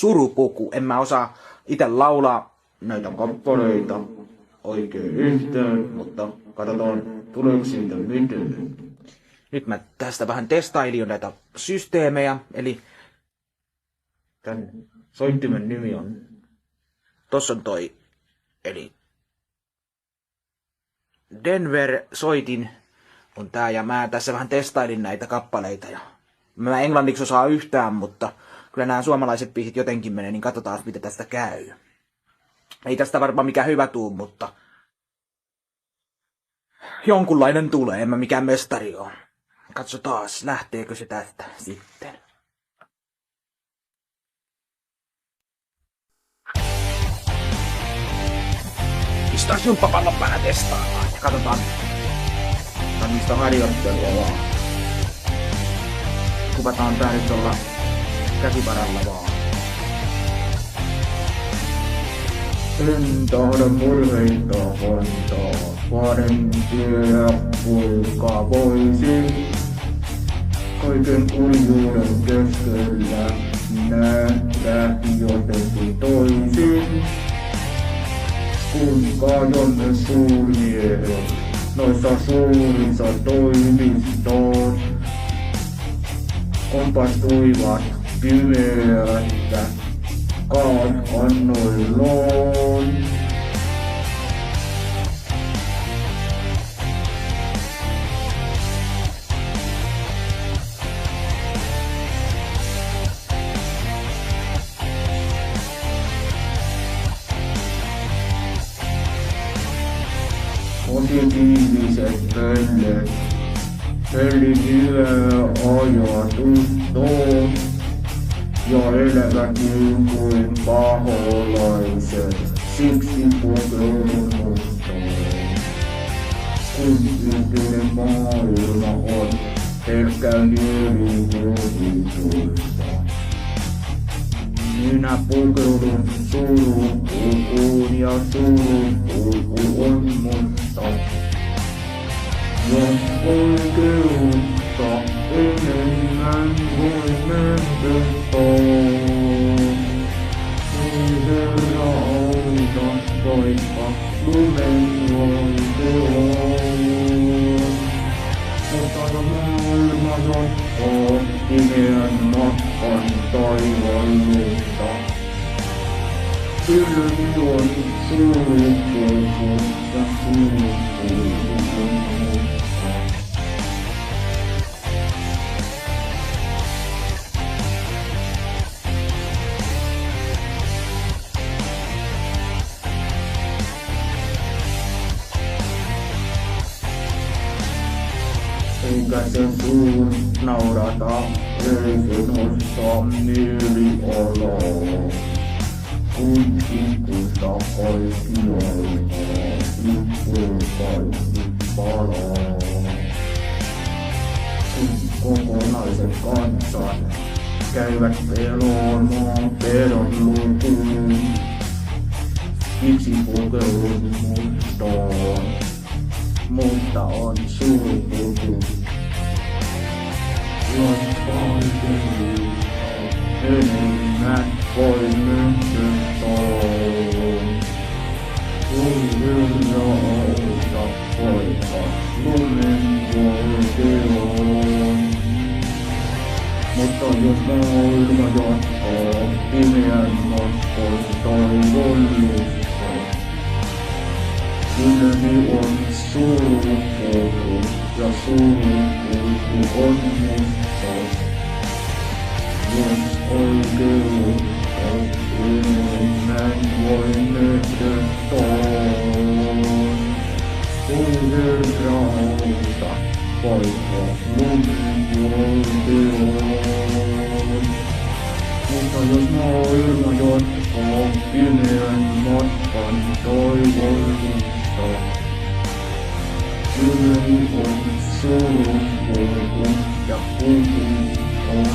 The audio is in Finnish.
Surupuku. En mä osaa itse laulaa näitä kappaleita oikein yhtään, mutta katsotaan tuleeko siitä mitään. Nyt mä tästä vähän testailin näitä systeemejä, eli tän soittimen nimi on, tossa on toi, eli Denver soitin on tää, ja mä tässä vähän testailin näitä kappaleita, ja mä englanniksi osaa yhtään, mutta kyllä nämä suomalaiset biisit jotenkin menee, niin katsotaan mitä tästä käy. Ei tästä varmaan mikään hyvä tuu, mutta jonkunlainen tulee, en mä mikään mestari oo. Katsotaan, lähteekö se tästä sitten. Pistetään jumppapallon päällä testaamaan ja katsotaan. Mistä harjoittelua vaan. Kuvataan tää nyt olla käsivaralla vaan. En tahdo murheita hoitaa, parempia kuinka voisin. Kaiken kurjuuden keskellä nähdä jotenkin toisin. Kuinka jonne suurmiehet noissa suurissa toimistoon kompastuivat pimeästä kannoillaan. Positiiviset pöllet, pöllin hyvää ajatustoon ja elävät niin kuin paholaiset, siksi pukeudun mustoon. Kun yhteinen maailma on pelkkä mielikuvitusta, minä pukeudun surupukuun ja surupuku on musta. Jos oikeutta enemmän voi menetään, niin herra auta vaikka lumen voitelaan. Mutta jo maailma jatkaa pimeän matkan taivaallista. Silleni on surupuku ja surupuku on musta. Eikä sen suun naurata, ei se nosta mielialaa. Kuitenkusta kaikki aikaa, tippuu kaikki palaa. Kun kokonaiset kansat käyvät pelaamaan pedon lukuun, miksi pukeudun mustaan, mutta on surupuku. Jos kaiken enemmän voi menetään, kuin herra auta poika lumen voitelaan. Mutta jos maailma jatkaa pimeän matkan taivaallista, silleni on surupuku ja surupuku on musta. Jos oikeutta enemmän voi menetään, kuin herra auta vaikka lumen voitelaan. Mutta jos maailma jatkaa pimeän matkan taivaallista, silleni on surupuku ja puku on